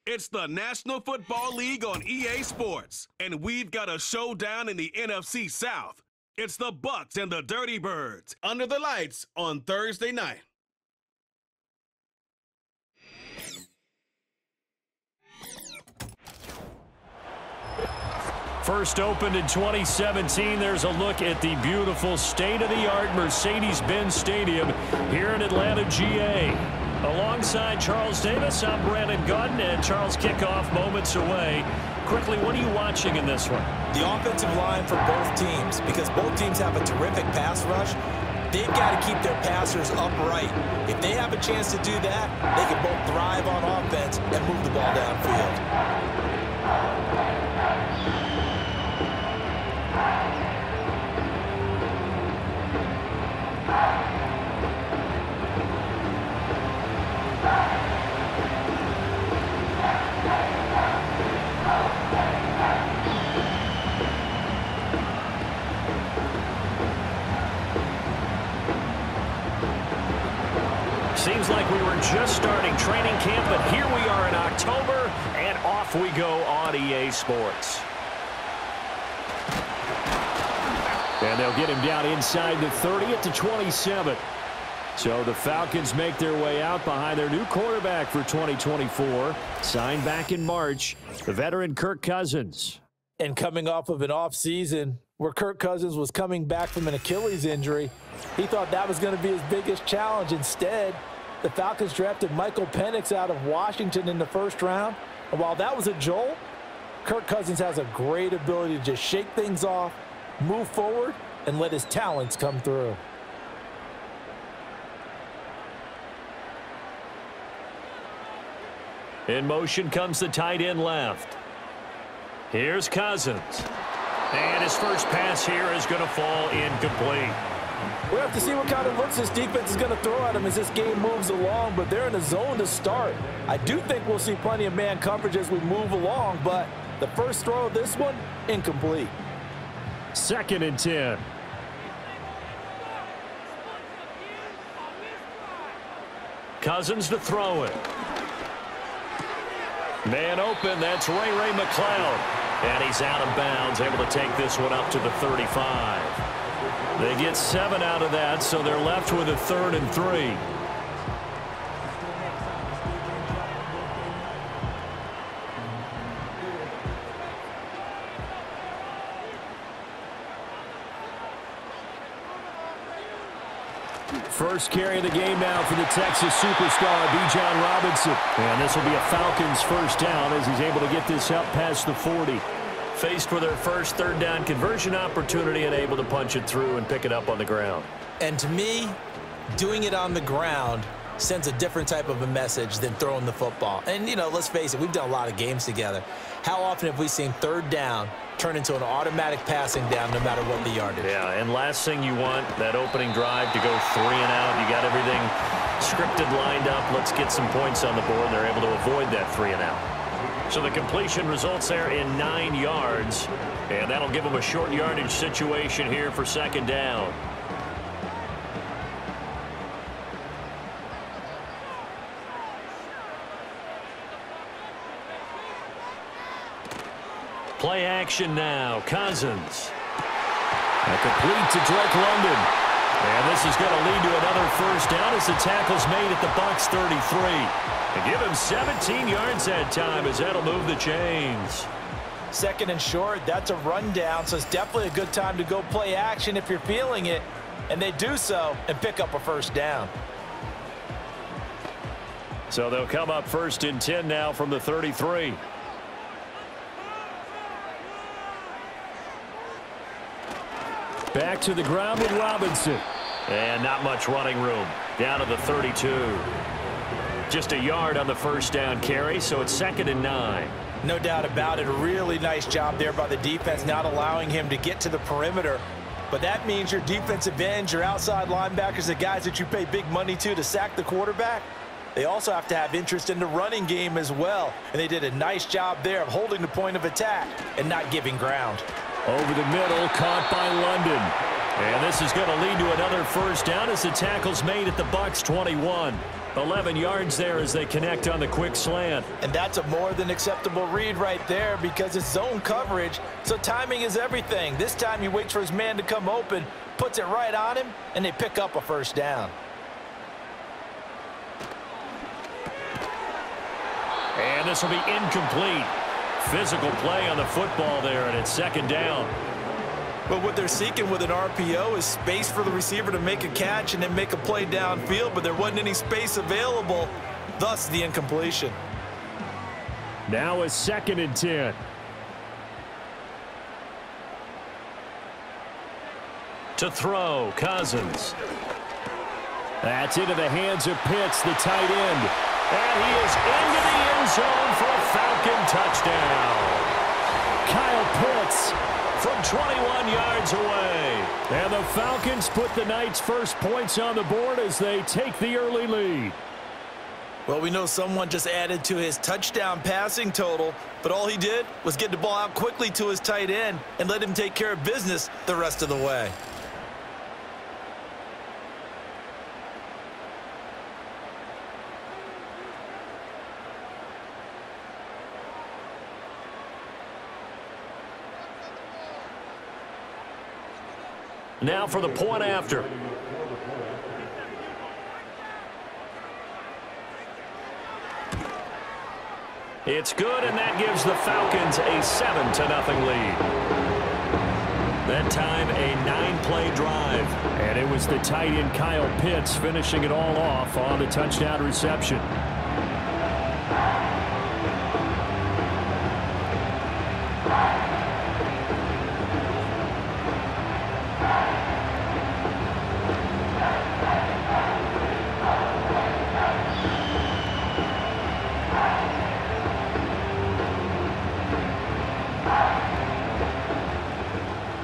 It's the National Football League on EA Sports, and we've got a showdown in the NFC South. It's the Bucs and the Dirty Birds under the lights on Thursday night. First opened in 2017, there's a look at the beautiful state-of-the-art Mercedes-Benz Stadium here in Atlanta, GA. Alongside Charles Davis, I'm Brandon Gaudin, and Charles kickoff moments away. Quickly, what are you watching in this one? The offensive line for both teams, because both teams have a terrific pass rush. They've got to keep their passers upright. If they have a chance to do that, they can both thrive on offense and move the ball downfield. Seems like we were just starting training camp, but here we are in October, and off we go on EA Sports. And they'll get him down inside the 30 at the 27. So the Falcons make their way out behind their new quarterback for 2024, signed back in March, the veteran Kirk Cousins. And coming off of an offseason where Kirk Cousins was coming back from an Achilles injury, he thought that was going to be his biggest challenge. Instead, the Falcons drafted Michael Penix out of Washington in the first round. And while that was a jolt, Kirk Cousins has a great ability to just shake things off, move forward, and let his talents come through. In motion comes the tight end left. Here's Cousins. And his first pass here is going to fall incomplete. We'll have to see what kind of looks this defense is going to throw at him as this game moves along, but they're in a zone to start. I do think we'll see plenty of man coverage as we move along, but the first throw of this one, incomplete. 2nd and 10. Cousins to throw it. Man open, that's Ray McCloud. And he's out of bounds, able to take this one up to the 35. They get 7 out of that, so they're left with a 3rd and 3. First carry of the game now for the Texas superstar, Bijan Robinson. And this will be a Falcons first down as he's able to get this up past the 40. Faced with their first 3rd down conversion opportunity and able to punch it through and pick it up on the ground. And to me, doing it on the ground sends a different type of a message than throwing the football. And, you know, let's face it, we've done a lot of games together. How often have we seen 3rd down turn into an automatic passing down no matter what the yardage? Yeah, and last thing you want, that opening drive to go 3 and out. You got everything scripted, lined up. Let's get some points on the board. They're able to avoid that 3 and out. So the completion results there in 9 yards, and that'll give them a short yardage situation here for 2nd down. Play action now. Cousins. A complete to Drake London. And this is going to lead to another first down as the tackle's made at the Bucs 33. And give him 17 yards that time as that'll move the chains. 2nd and short, that's a rundown, so it's definitely a good time to go play action if you're feeling it. And they do so and pick up a first down. So they'll come up 1st and 10 now from the 33. Back to the ground with Robinson. And not much running room. Down to the 32. Just a yard on the first down carry, so it's 2nd and 9. No doubt about it. A really nice job there by the defense, not allowing him to get to the perimeter. But that means your defensive ends, your outside linebackers, the guys that you pay big money to sack the quarterback, they also have to have interest in the running game as well. And they did a nice job there of holding the point of attack and not giving ground. Over the middle, caught by London. And this is going to lead to another first down as the tackle's made at the Bucs 21. 11 yards there as they connect on the quick slant. And that's a more than acceptable read right there because it's zone coverage, so timing is everything. This time he waits for his man to come open, puts it right on him, and they pick up a first down. And this will be incomplete. Physical play on the football there, and it's second down. But what they're seeking with an RPO is space for the receiver to make a catch and then make a play downfield, but there wasn't any space available, thus the incompletion. Now a 2nd and 10. To throw, Cousins. That's into the hands of Pitts, the tight end. And he is into the end zone for a Falcon touchdown. Kyle Pitts from 21 yards away. And the Falcons put the Knights' first points on the board as they take the early lead. Well, we know someone just added to his touchdown passing total, but all he did was get the ball out quickly to his tight end and let him take care of business the rest of the way. Now for the point after. It's good, and that gives the Falcons a 7-0 lead. That time, a 9-play drive. And it was the tight end Kyle Pitts finishing it all off on the touchdown reception.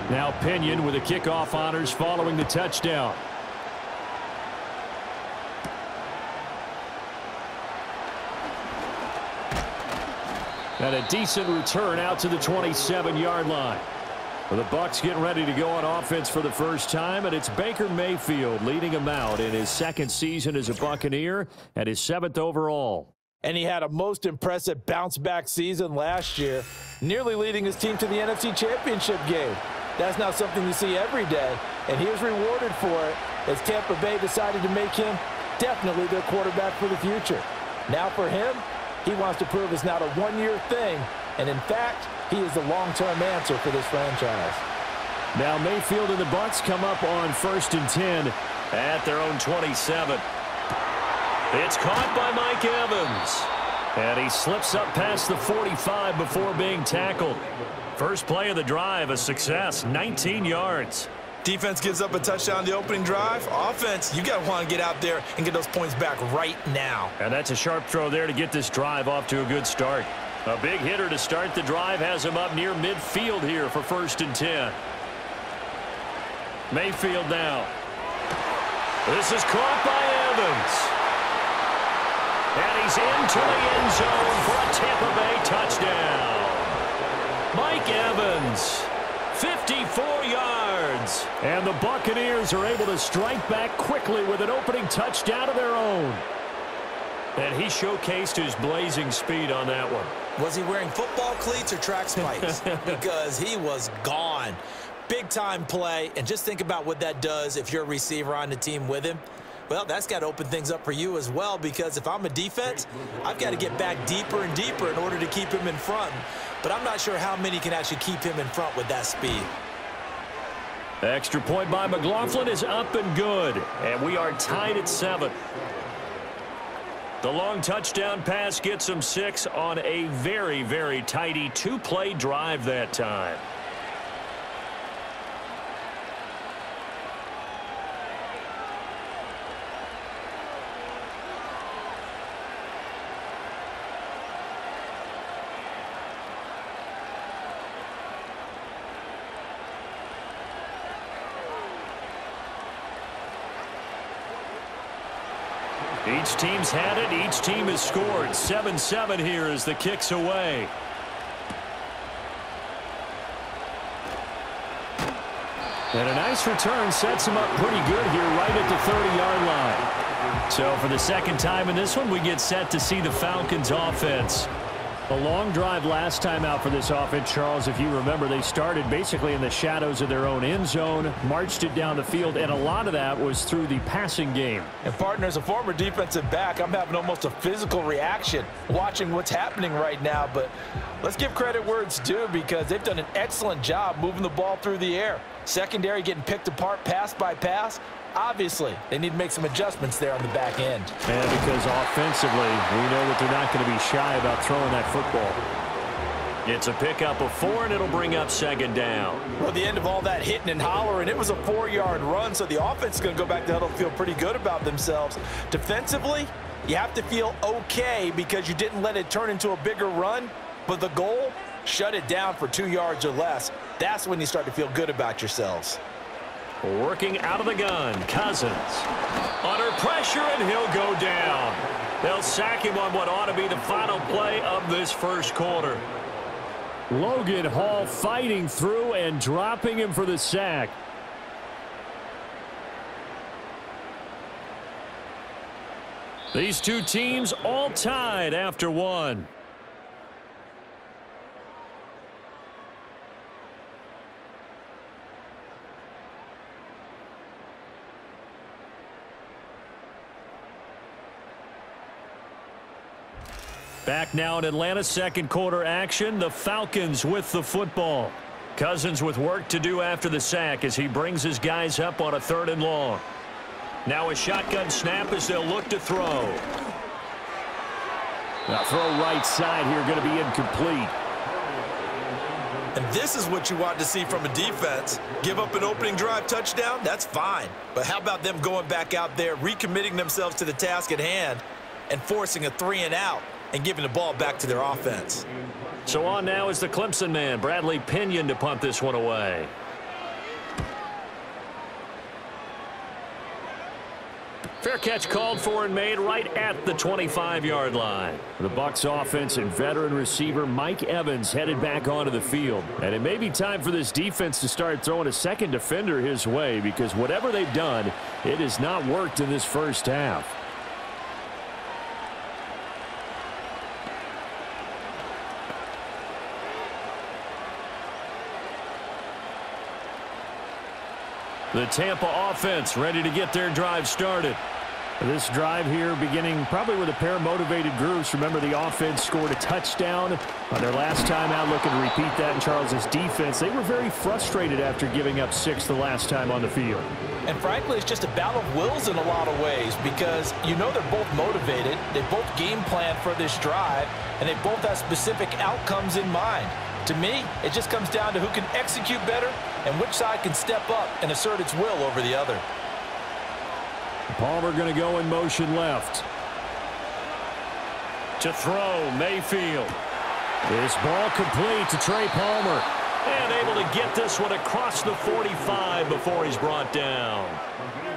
Now Pinion with the kickoff honors following the touchdown. And a decent return out to the 27-yard line. Well, the Bucs getting ready to go on offense for the first time, and it's Baker Mayfield leading him out in his 2nd season as a Buccaneer and his 7th overall. And he had a most impressive bounce-back season last year, nearly leading his team to the NFC Championship game. That's not something you see every day, and he was rewarded for it as Tampa Bay decided to make him definitely their quarterback for the future. Now for him, he wants to prove it's not a one-year thing, and in fact, he is the long-term answer for this franchise. Now Mayfield and the Bucs come up on 1st and 10 at their own 27. It's caught by Mike Evans. And he slips up past the 45 before being tackled. First play of the drive, a success, 19 yards. Defense gives up a touchdown the opening drive. Offense, you got to want to get out there and get those points back right now. And that's a sharp throw there to get this drive off to a good start. A big hitter to start the drive has him up near midfield here for 1st and 10. Mayfield now. This is caught by Evans. And he's into the end zone for a Tampa Bay touchdown. Mike Evans, 54 yards. And the Buccaneers are able to strike back quickly with an opening touchdown of their own. And he showcased his blazing speed on that one. Was he wearing football cleats or track spikes? Because he was gone. Big-time play, and just think about what that does if you're a receiver on the team with him. Well, that's got to open things up for you as well, because if I'm a defense, I've got to get back deeper and deeper in order to keep him in front. But I'm not sure how many can actually keep him in front with that speed. Extra point by McLaughlin is up and good, and we are tied at 7. The long touchdown pass gets him 6 on a very, very tidy 2-play drive that time. Each team's had it. Each team has scored. 7-7 here as the kick's away. And a nice return sets him up pretty good here right at the 30-yard line. So for the second time in this one, we get set to see the Falcons offense. A long drive last time out for this offense, Charles. If you remember, they started basically in the shadows of their own end zone, marched it down the field, and a lot of that was through the passing game. And partner, as a former defensive back, I'm having almost a physical reaction watching what's happening right now. But let's give credit where it's due, because they've done an excellent job moving the ball through the air. Secondary getting picked apart pass by pass. Obviously, they need to make some adjustments there on the back end. And because offensively, we know that they're not going to be shy about throwing that football. It's a pickup of 4, and it'll bring up second down. Well, at the end of all that hitting and hollering, it was a 4-yard run, so the offense is going to go back to huddle and feel pretty good about themselves. Defensively, you have to feel okay because you didn't let it turn into a bigger run, but the goal, shut it down for 2 yards or less. That's when you start to feel good about yourselves. Working out of the gun, Cousins. Under pressure, and he'll go down. They'll sack him on what ought to be the final play of this first quarter. Logan Hall fighting through and dropping him for the sack. These two teams all tied after one. Back now in Atlanta, second quarter action. The Falcons with the football. Cousins with work to do after the sack as he brings his guys up on a 3rd and long. Now a shotgun snap as they'll look to throw. Now throw right side here, going to be incomplete. And this is what you want to see from a defense. Give up an opening drive touchdown, that's fine. But how about them going back out there, recommitting themselves to the task at hand, and forcing a 3-and-out? And giving the ball back to their offense. So on now is the Clemson man, Bradley Pinion, to punt this one away. Fair catch called for and made right at the 25-yard line. The Bucs offense and veteran receiver Mike Evans headed back onto the field. And it may be time for this defense to start throwing a second defender his way, because whatever they've done, it has not worked in this first half. The Tampa offense ready to get their drive started. This drive here beginning probably with a pair of motivated groups. Remember, the offense scored a touchdown on their last time out, looking to repeat that in Charles's defense. They were very frustrated after giving up 6 the last time on the field. And frankly, it's just a battle of wills in a lot of ways, because you know they're both motivated. They both game plan for this drive, and they both have specific outcomes in mind. To me, it just comes down to who can execute better and which side can step up and assert its will over the other. Palmer going to go in motion left. To throw, Mayfield. This ball complete to Trey Palmer. And able to get this one across the 45 before he's brought down.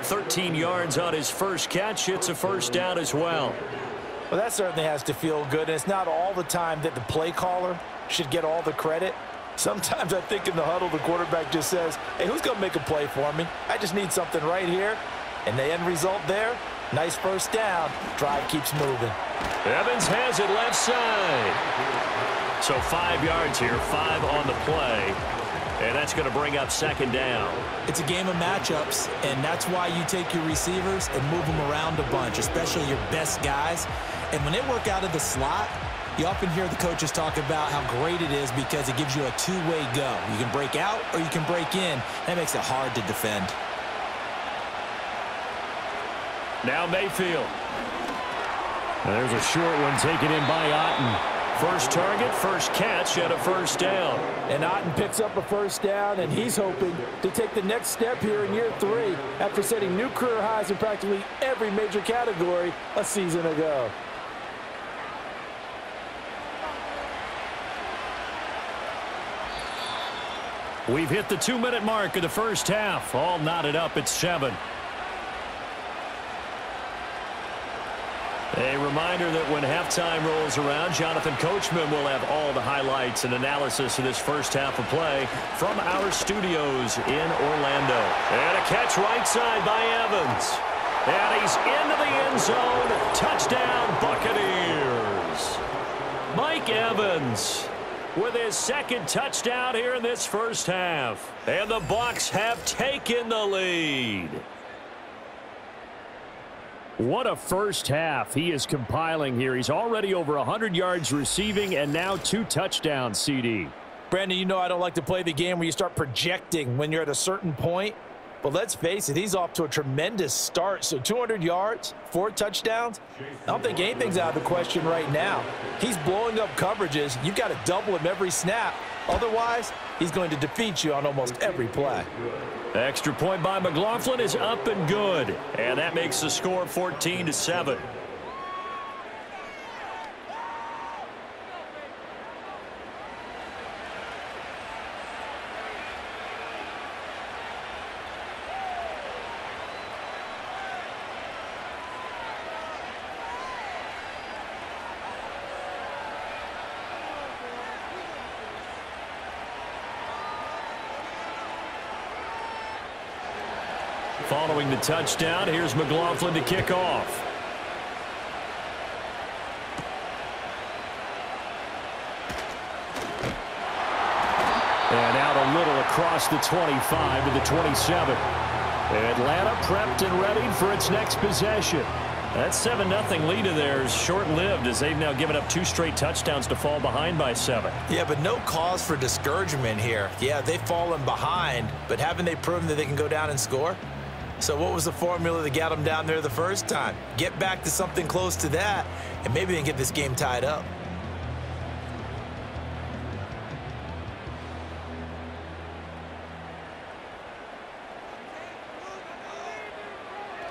13 yards on his first catch. It's a first down as well. Well, that certainly has to feel good. And it's not all the time that the play caller should get all the credit. Sometimes I think in the huddle, the quarterback just says, hey, who's going to make a play for me? I just need something right here. And the end result there, nice first down. Drive keeps moving. Evans has it left side. So 5 yards here, 5 on the play. And that's going to bring up second down. It's a game of matchups, and that's why you take your receivers and move them around a bunch, especially your best guys. And when they work out of the slot, you often hear the coaches talk about how great it is because it gives you a two-way go. You can break out or you can break in. That makes it hard to defend. Now Mayfield. And there's a short one taken in by Otten. First target, first catch, and a first down. And Otten picks up a first down, and he's hoping to take the next step here in year 3 after setting new career highs in practically every major category a season ago. We've hit the 2-minute mark of the first half. All knotted up at 7. A reminder that when halftime rolls around, Jonathan Coachman will have all the highlights and analysis of this first half of play from our studios in Orlando. And a catch right side by Evans. And he's into the end zone. Touchdown, Buccaneers. Mike Evans with his second touchdown here in this first half. And the Bucs have taken the lead. What a first half he is compiling here. He's already over 100 yards receiving and now 2 touchdowns, CD. Brandon, you know I don't like to play the game where you start projecting when you're at a certain point. But let's face it, he's off to a tremendous start. So 200 yards, 4 touchdowns. I don't think anything's out of the question right now. He's blowing up coverages. You've got to double him every snap. Otherwise, he's going to defeat you on almost every play. Extra point by McLaughlin is up and good. And that makes the score 14-7. Following the touchdown, here's McLaughlin to kick off. And out a little across the 25 to the 27. Atlanta prepped and ready for its next possession. That 7-0 lead of theirs short-lived as they've now given up 2 straight touchdowns to fall behind by 7. Yeah, but no cause for discouragement here. Yeah, they've fallen behind, but haven't they proven that they can go down and score? So what was the formula that got them down there the first time? Get back to something close to that, and maybe they can get this game tied up.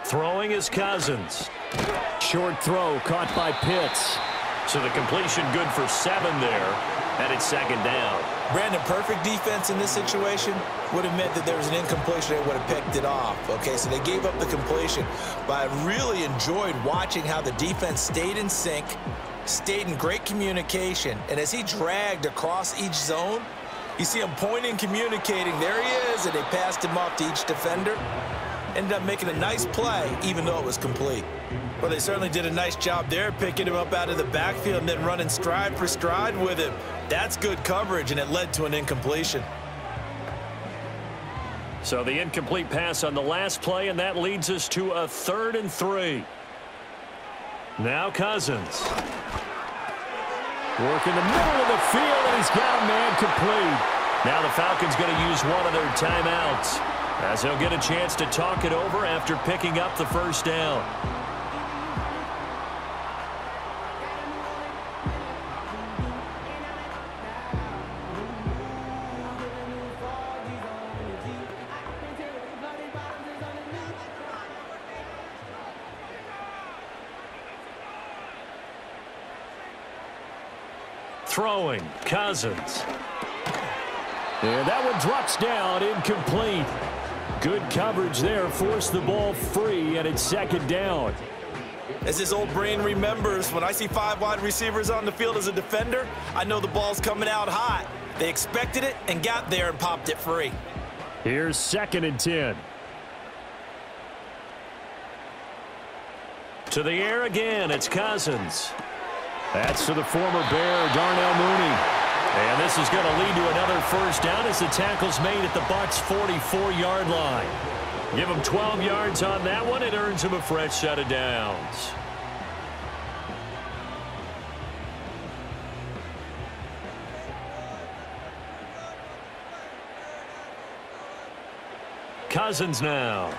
Throwing is Cousins. Short throw caught by Pitts. So the completion good for 7 there, and it's second down. Brandon, perfect defense in this situation would have meant that there was an incompletion that would have picked it off. Okay, so they gave up the completion. But I really enjoyed watching how the defense stayed in sync, stayed in great communication, and as he dragged across each zone, you see him pointing, communicating. There he is, and they passed him off to each defender. Ended up making a nice play, even though it was complete. Well, they certainly did a nice job there, picking him up out of the backfield and then running stride for stride with him. That's good coverage, and it led to an incompletion. So the incomplete pass on the last play, and that leads us to a 3rd and 3. Now Cousins. Working the middle of the field, and he's got a man complete. Now the Falcons going to use one of their timeouts, as they'll get a chance to talk it over after picking up the first down. Throwing, Cousins. And that one drops down, incomplete. Good coverage there, forced the ball free, and it's second down. As his old brain remembers, when I see 5 wide receivers on the field as a defender, I know the ball's coming out hot. They expected it and got there and popped it free. Here's 2nd and 10. To the air again, it's Cousins. That's to the former Bear, Darnell Mooney. And this is going to lead to another first down as the tackle's made at the Bucs' 44-yard line. Give him 12 yards on that one. It earns him a fresh set of downs. Cousins now.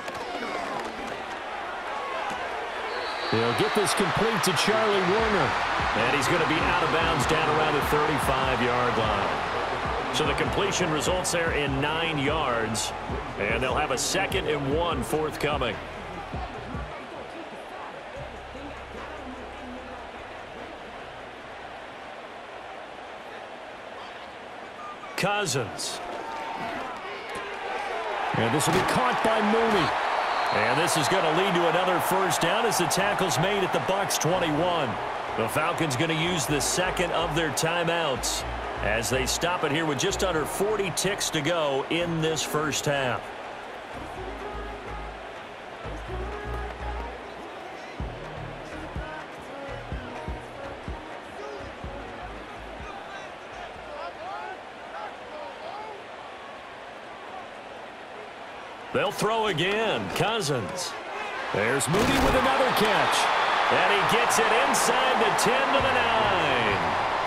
They'll get this complete to Charlie Warner. And he's going to be out of bounds down around the 35-yard line. So the completion results there in 9 yards. And they'll have a 2nd and 1 forthcoming. Cousins. And this will be caught by Mooney. And this is going to lead to another first down as the tackle's made at the Bucs 21. The Falcons going to use the second of their timeouts as they stop it here with just under 40 ticks to go in this first half. They'll throw again. Cousins. There's Mooney with another catch. And he gets it inside the 10 to the 9.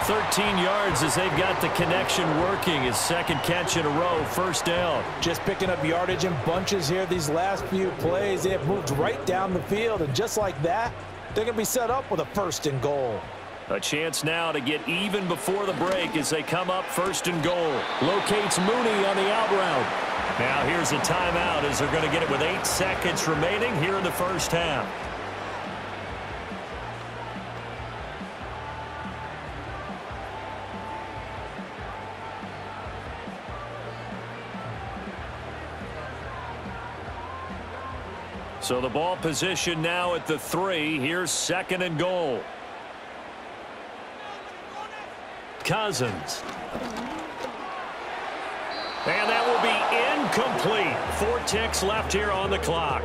13 yards as they've got the connection working. His second catch in a row, first down. Just picking up yardage in bunches here these last few plays. They have moved right down the field, and just like that, they're going to be set up with a first and goal. A chance now to get even before the break as they come up first and goal. Locates Mooney on the out route. Now here's a timeout as they're going to get it with 8 seconds remaining here in the first half. So the ball position now at the 3. Here's second and goal. Cousins. And that will be incomplete. 4 ticks left here on the clock.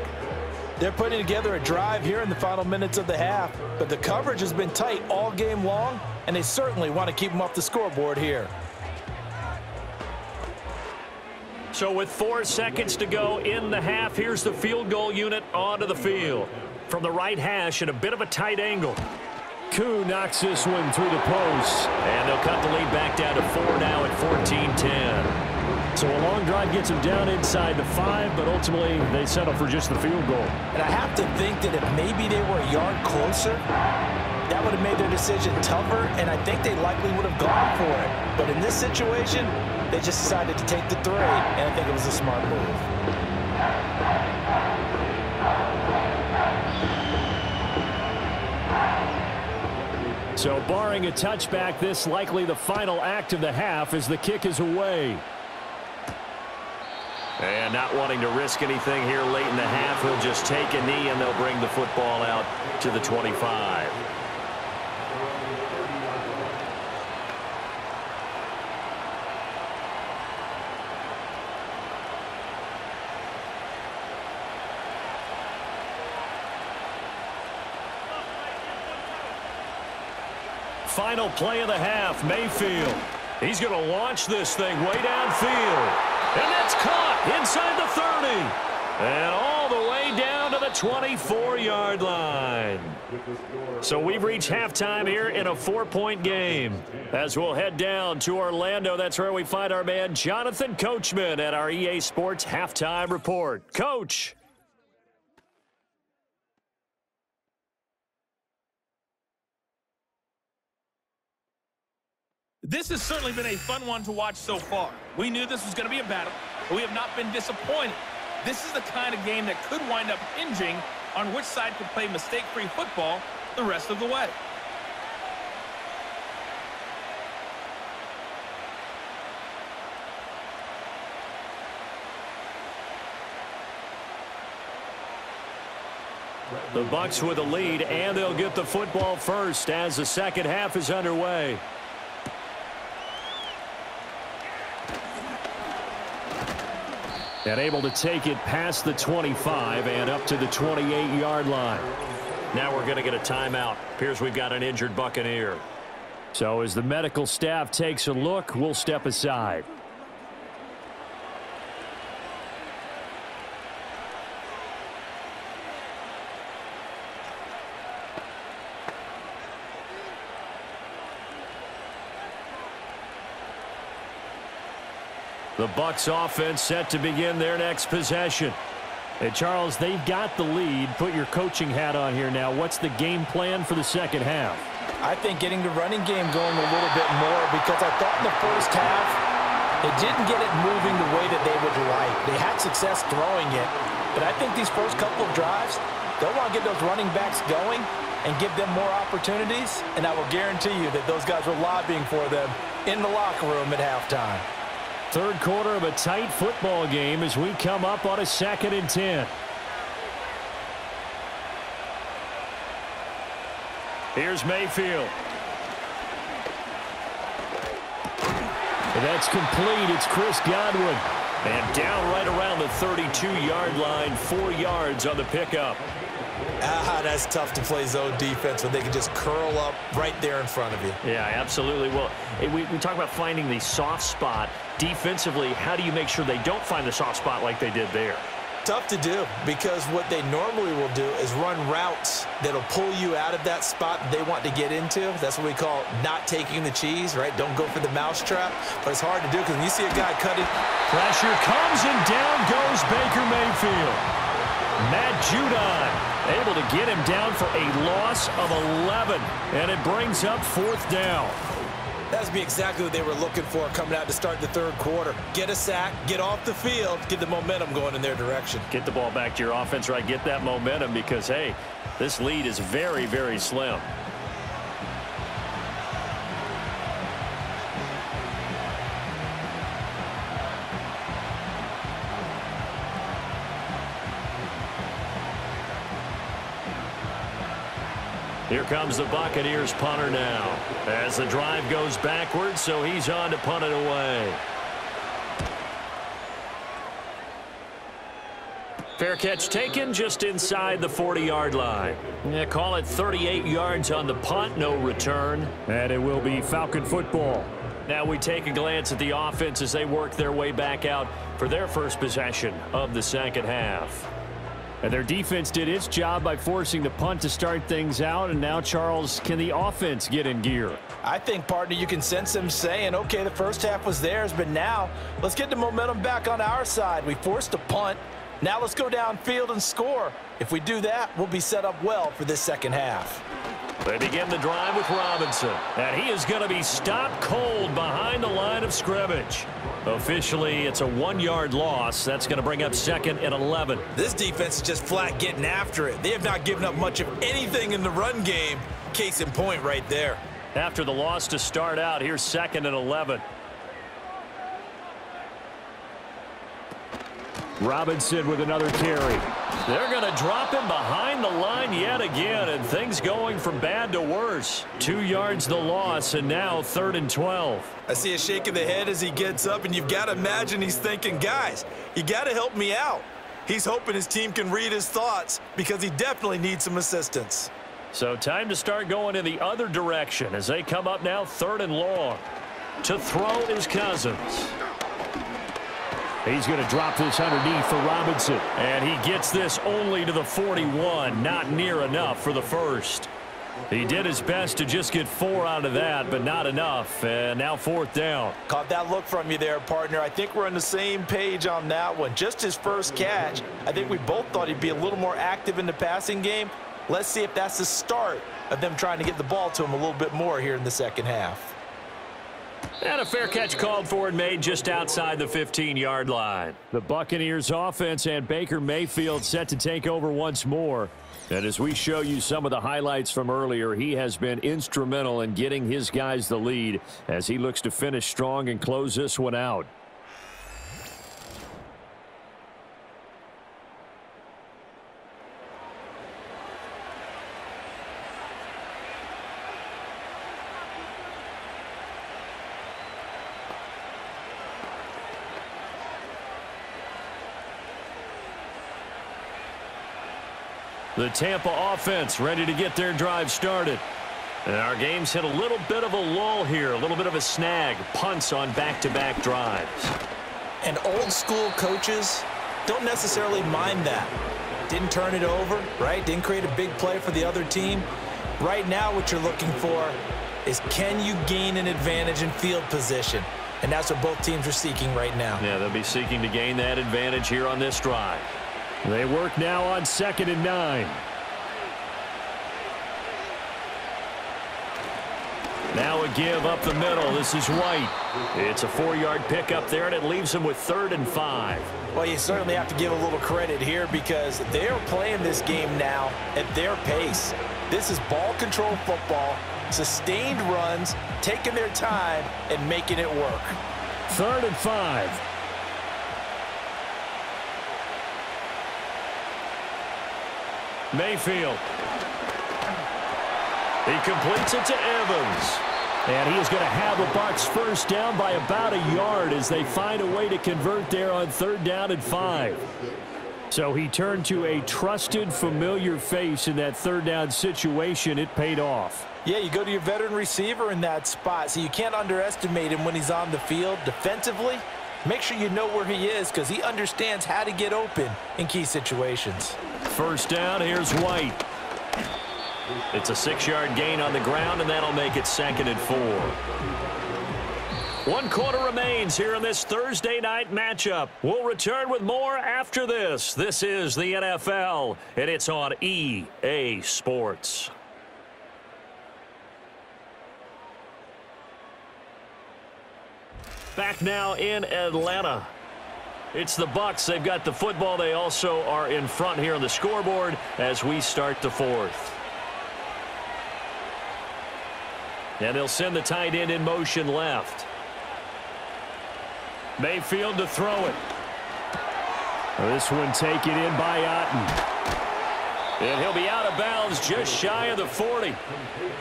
They're putting together a drive here in the final minutes of the half, but the coverage has been tight all game long, and they certainly want to keep them off the scoreboard here. So with 4 seconds to go in the half, here's the field goal unit onto the field. From the right hash at a bit of a tight angle. Koo knocks this one through the post. And they'll cut the lead back down to 4 now at 14-10. So a long drive gets them down inside the 5, but ultimately they settle for just the field goal. And I have to think that if maybe they were a yard closer, that would have made their decision tougher, and I think they likely would have gone for it. But in this situation, they just decided to take the 3, and I think it was a smart move. So barring a touchback, this likely the final act of the half as the kick is away. And not wanting to risk anything here late in the half, he'll just take a knee and they'll bring the football out to the 25. Final play of the half, Mayfield. He's going to launch this thing way downfield. And that's caught inside the 30. And all the way down to the 24-yard line. So we've reached halftime here in a 4-point game. As we'll head down to Orlando, that's where we find our man Jonathan Coachman at our EA Sports Halftime Report. Coach. This has certainly been a fun one to watch so far. We knew this was going to be a battle, but we have not been disappointed. This is the kind of game that could wind up hinging on which side could play mistake-free football the rest of the way. The Bucs with a lead, and they'll get the football first as the second half is underway. And able to take it past the 25 and up to the 28-yard line. Now we're going to get a timeout. Appears we've got an injured Buccaneer. So as the medical staff takes a look, we'll step aside. The Bucs offense set to begin their next possession. And Charles, they've got the lead. Put your coaching hat on here now. What's the game plan for the second half? I think getting the running game going a little bit more, because I thought in the first half they didn't get it moving the way that they would like. They had success throwing it, but I think these first couple of drives, they'll want to get those running backs going and give them more opportunities, and I will guarantee you that those guys were lobbying for them in the locker room at halftime. Third quarter of a tight football game as we come up on a 2nd and 10. Here's Mayfield. And that's complete. It's Chris Godwin. And down right around the 32-yard line, 4 yards on the pickup. That's tough to play zone defense when they can just curl up right there in front of you. Yeah, absolutely. Well, we talk about finding the soft spot. Defensively, how do you make sure they don't find the soft spot like they did there? Tough to do, because what they normally will do is run routes that'll pull you out of that spot that they want to get into. That's what we call not taking the cheese, right? Don't go for the mousetrap. But it's hard to do because when you see a guy cutting. Pressure comes and down goes Baker Mayfield. Matt Judon able to get him down for a loss of 11, and it brings up 4th down. That's be exactly what they were looking for coming out to start the 3rd quarter. Get a sack, get off the field, get the momentum going in their direction. Get the ball back to your offense, right? Get that momentum because, hey, this lead is very, very slim. Here comes the Buccaneers punter now as the drive goes backwards, so he's on to punt it away. Fair catch taken just inside the 40-yard line. Yeah, call it 38 yards on the punt, no return. And it will be Falcon football. Now we take a glance at the offense as they work their way back out for their first possession of the second half. And their defense did its job by forcing the punt to start things out. And now, Charles, can the offense get in gear? I think, partner, you can sense them saying, okay, the first half was theirs, but now let's get the momentum back on our side. We forced a punt. Now let's go downfield and score. If we do that, we'll be set up well for this second half. They begin the drive with Robinson, and he is going to be stopped cold behind the line of scrimmage. Officially, it's a 1-yard loss. That's going to bring up 2nd and 11. This defense is just flat getting after it. They have not given up much of anything in the run game. Case in point right there. After the loss to start out, here's 2nd and 11. Robinson with another carry. They're going to drop him behind the line yet again, and things going from bad to worse. 2 yards the loss, and now 3rd and 12. I see a shake of the head as he gets up, and you've got to imagine he's thinking, guys, you got to help me out. He's hoping his team can read his thoughts because he definitely needs some assistance. So time to start going in the other direction as they come up now 3rd and long. To throw is Cousins. He's going to drop this underneath for Robinson. And he gets this only to the 41. Not near enough for the first. He did his best to just get 4 out of that, but not enough. And now 4th down. Caught that look from you there, partner. I think we're on the same page on that one. Just his first catch. I think we both thought he'd be a little more active in the passing game. Let's see if that's the start of them trying to get the ball to him a little bit more here in the second half. And a fair catch called for and made just outside the 15-yard line. The Buccaneers offense and Baker Mayfield set to take over once more. And as we show you some of the highlights from earlier, he has been instrumental in getting his guys the lead as he looks to finish strong and close this one out. The Tampa offense ready to get their drive started. And our game's hit a little bit of a lull here, a little bit of a snag. Punts on back-to-back drives. And old school coaches don't necessarily mind that. Didn't turn it over, right? Didn't create a big play for the other team. Right now what you're looking for is can you gain an advantage in field position? And that's what both teams are seeking right now. Yeah, they'll be seeking to gain that advantage here on this drive. They work now on 2nd and 9. Now a give up the middle. This is White. It's a 4-yard pickup there, and it leaves them with 3rd and 5. Well, you certainly have to give a little credit here because they're playing this game now at their pace. This is ball control football, sustained runs, taking their time and making it work. 3rd and 5. Mayfield. He completes it to Evans. And he is going to have a Bucs first down by about a yard as they find a way to convert there on 3rd down and 5. So he turned to a trusted, familiar face in that 3rd down situation. It paid off. Yeah, you go to your veteran receiver in that spot, so you can't underestimate him when he's on the field. Defensively, make sure you know where he is because he understands how to get open in key situations. First down, here's White. It's a 6-yard gain on the ground, and that'll make it 2nd and 4. 1 quarter remains here in this Thursday night matchup. We'll return with more after this. This is the NFL, and it's on EA Sports. Back now in Atlanta. It's the Bucs. They've got the football. They also are in front here on the scoreboard as we start the 4th. And they'll send the tight end in motion left. Mayfield to throw it. This one taken in by Otten. And he'll be out of bounds just shy of the 40.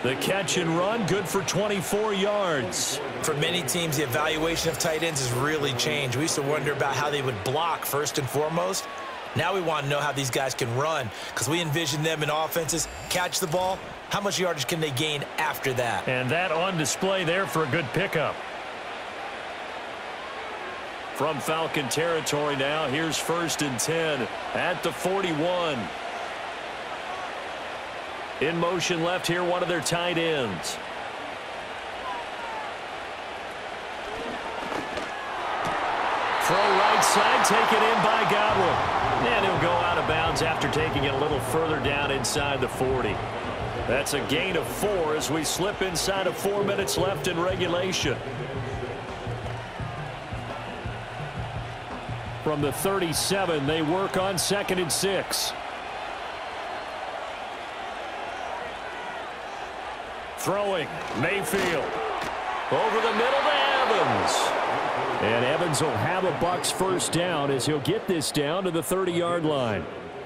The catch and run, good for 24 yards. For many teams, the evaluation of tight ends has really changed. We used to wonder about how they would block first and foremost. Now we want to know how these guys can run because we envision them in offenses, catch the ball. How much yardage can they gain after that? And that on display there for a good pickup. From Falcon territory now, here's 1st and 10 at the 41. In motion left here, one of their tight ends. Throw right side, taken in by Godwin. And he'll go out of bounds after taking it a little further down inside the 40. That's a gain of 4 as we slip inside of 4 minutes left in regulation. From the 37, they work on 2nd and 6. Throwing, Mayfield. Over the middle to Evans. And Evans will have a Bucs first down as he'll get this down to the 30-yard line.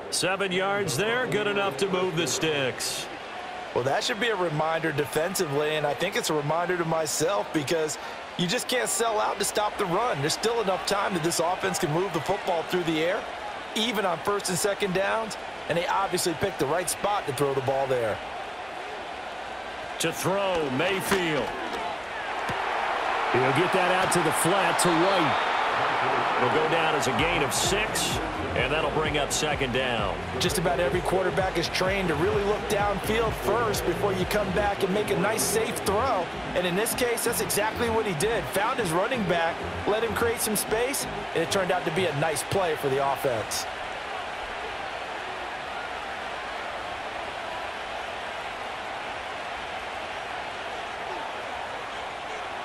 7 yards there, good enough to move the sticks. Well, that should be a reminder defensively, and I think it's a reminder to myself because you just can't sell out to stop the run. There's still enough time that this offense can move the football through the air, even on 1st and 2nd downs, and they obviously picked the right spot to throw the ball there. To throw, Mayfield. He'll get that out to the flat to White. It'll go down as a gain of 6, and that'll bring up 2nd down. Just about every quarterback is trained to really look downfield first before you come back and make a nice, safe throw. And in this case, that's exactly what he did. Found his running back, let him create some space, and it turned out to be a nice play for the offense.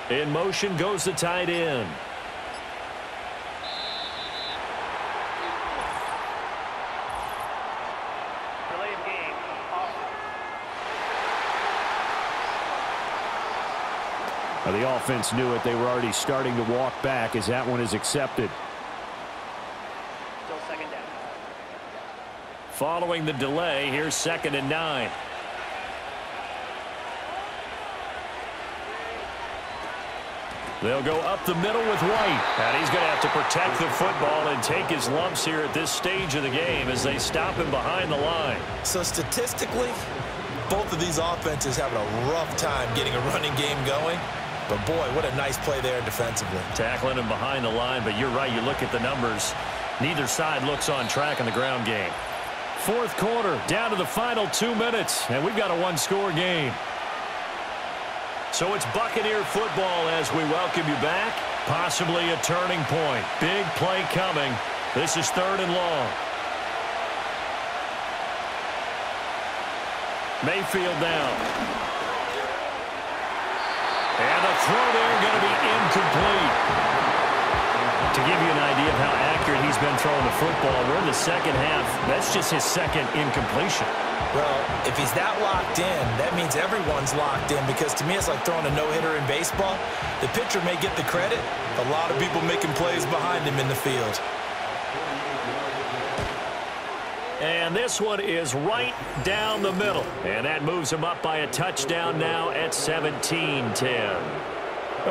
In motion goes the tight end. The offense knew it. They were already starting to walk back as that one is accepted. Still 2nd down. Following the delay, here's 2nd and 9. They'll go up the middle with White. And he's going to have to protect the football and take his lumps here at this stage of the game as they stop him behind the line. So statistically, both of these offenses having a rough time getting a running game going. But, boy, what a nice play there defensively. Tackling him behind the line, but you're right. You look at the numbers. Neither side looks on track in the ground game. 4th quarter, down to the final 2 minutes, and we've got a 1-score game. So it's Buccaneer football as we welcome you back. Possibly a turning point. Big play coming. This is 3rd and long. Mayfield down. And the throw there going to be incomplete. To give you an idea of how accurate he's been throwing the football, we're in the 2nd half. That's just his 2nd incompletion. Well, if he's that locked in, that means everyone's locked in because to me it's like throwing a no-hitter in baseball. The pitcher may get the credit. A lot of people making plays behind him in the field. And this one is right down the middle. And that moves them up by a touchdown now at 17-10.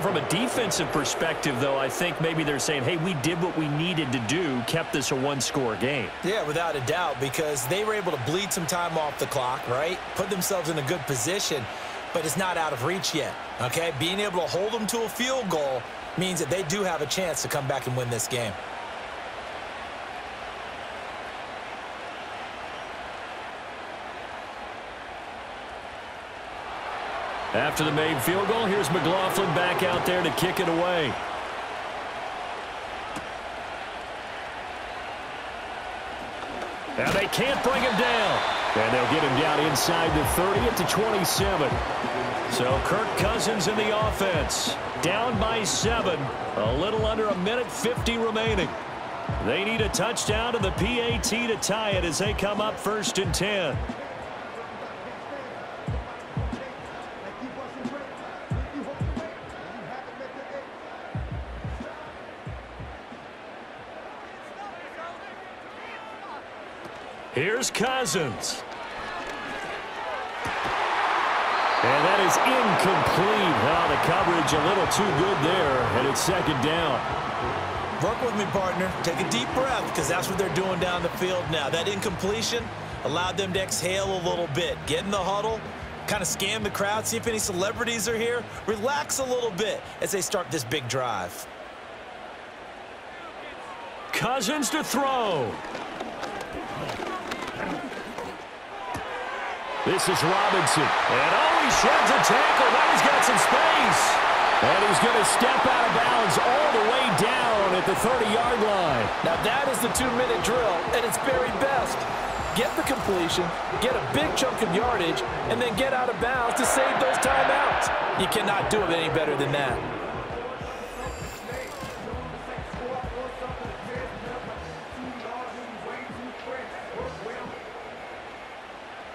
From a defensive perspective, though, I think maybe they're saying, hey, we did what we needed to do, kept this a one-score game. Yeah, without a doubt, because they were able to bleed some time off the clock, right? Put themselves in a good position, but it's not out of reach yet, okay? Being able to hold them to a field goal means that they do have a chance to come back and win this game. After the made field goal, here's McLaughlin back out there to kick it away. Now they can't bring him down. And they'll get him down inside the 30 at the 27. So Kirk Cousins in the offense. Down by 7. A little under a minute 50 remaining. They need a touchdown to the PAT to tie it as they come up 1st and 10. Here's Cousins. And that is incomplete. Oh, the coverage a little too good there, and it's 2nd down. Work with me, partner. Take a deep breath, because that's what they're doing down the field now. That incompletion allowed them to exhale a little bit. Get in the huddle, kind of scan the crowd, see if any celebrities are here. Relax a little bit as they start this big drive. Cousins to throw. This is Robinson. And he sheds a tackle. Now he's got some space. And he's going to step out of bounds all the way down at the 30-yard line. Now that is the 2-minute drill at its very best. Get the completion, get a big chunk of yardage, and then get out of bounds to save those timeouts. You cannot do it any better than that.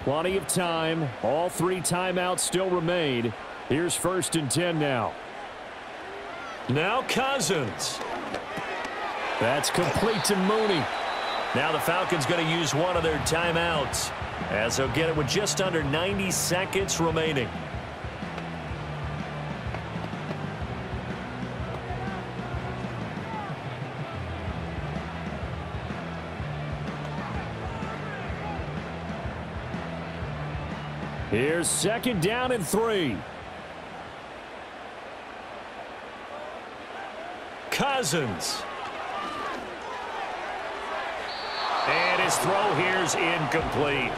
Plenty of time. All 3 timeouts still remain. Here's 1st and 10 now. Now Cousins. That's complete to Mooney. Now the Falcons going to use one of their timeouts as they'll get it with just under 90 seconds remaining. Here's 2nd down and 3. Cousins. And his throw here's incomplete.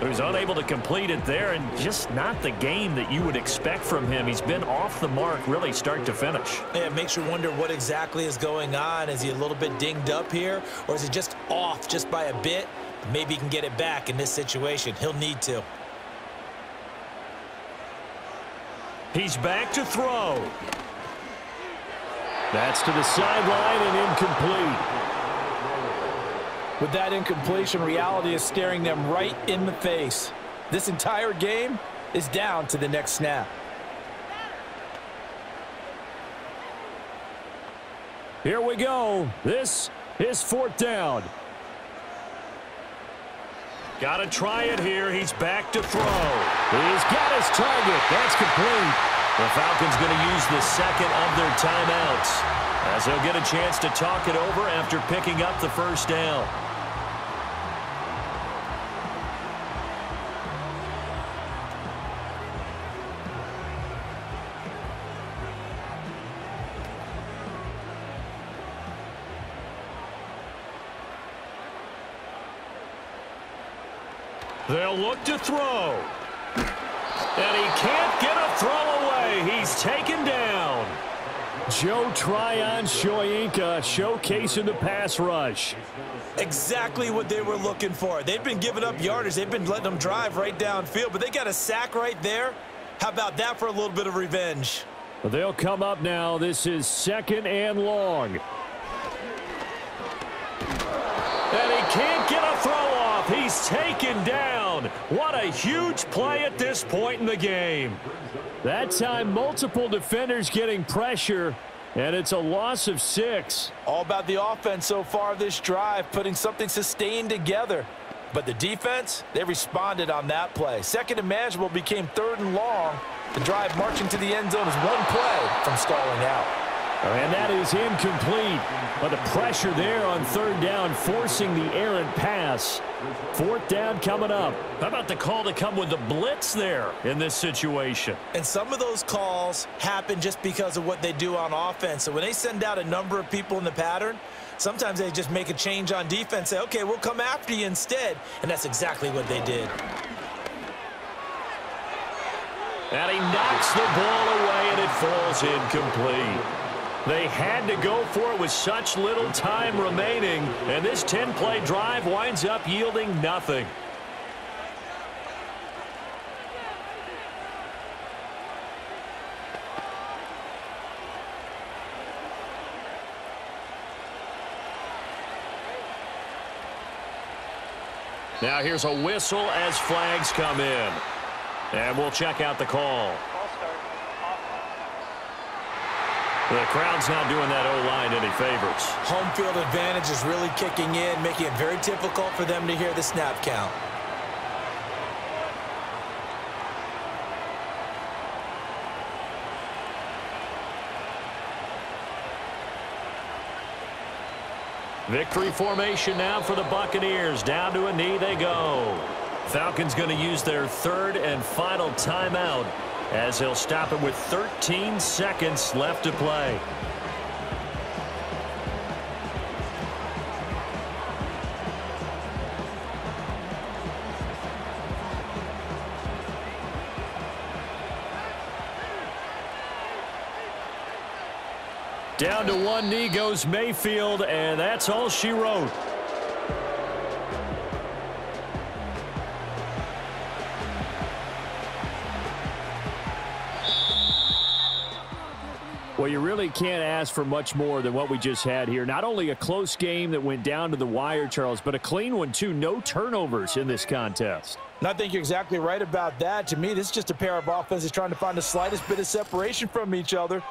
So he's unable to complete it there, and just not the game that you would expect from him. He's been off the mark really start to finish. Yeah, it makes you wonder what exactly is going on. Is he a little bit dinged up here, or is he just off just by a bit? Maybe he can get it back in this situation. He'll need to. He's back to throw. That's to the sideline and incomplete. With that incompletion, reality is staring them right in the face. This entire game is down to the next snap. Here we go. This is 4th down. Got to try it here. He's back to throw. He's got his target. That's complete. The Falcons going to use the 2nd of their timeouts as they'll get a chance to talk it over after picking up the 1st down. They'll look to throw. And he can't get a throw away. He's taken down. Joe Tryon-Shoyinka showcasing the pass rush. Exactly what they were looking for. They've been giving up yardage. They've been letting them drive right downfield, but they got a sack right there. How about that for a little bit of revenge? Well, they'll come up now. This is 2nd and long. And he can't get a throw off. He's taken down. What a huge play at this point in the game. That time, multiple defenders getting pressure, and it's a loss of 6. All about the offense so far this drive, putting something sustained together. But the defense, they responded on that play. Second and manageable became third and long. The drive marching to the end zone is one play from stalling out. And that is incomplete. But the pressure there on third down, forcing the errant pass. Fourth down coming up. How about the call to come with the blitz there in this situation? And some of those calls happen just because of what they do on offense. So when they send out a number of people in the pattern, sometimes they just make a change on defense, say, okay, we'll come after you instead. And that's exactly what they did. And he knocks the ball away, and it falls incomplete. They had to go for it with such little time remaining, and this 10-play drive winds up yielding nothing. Now here's a whistle as flags come in. And we'll check out the call. The crowd's not doing that O-line any favors. Home field advantage is really kicking in, making it very difficult for them to hear the snap count. Victory formation now for the Buccaneers. Down to a knee they go. Falcons going to use their third and final timeout as they'll stop it with 13 seconds left to play. Down to one knee goes Mayfield, and that's all she wrote. Well, you really can't ask for much more than what we just had here. Not only a close game that went down to the wire, Charles, but a clean one, too. No turnovers in this contest. And I think you're exactly right about that. To me, this is just a pair of offenses trying to find the slightest bit of separation from each other,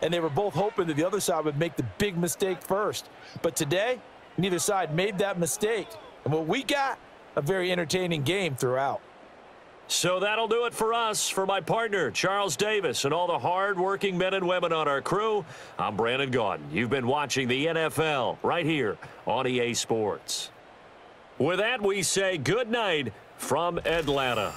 and they were both hoping that the other side would make the big mistake first. But today, neither side made that mistake. And what we got, a very entertaining game throughout. So that'll do it for us. For my partner, Charles Davis, and all the hard-working men and women on our crew, I'm Brandon Gaudin. You've been watching the NFL right here on EA Sports. With that, we say good night from Atlanta.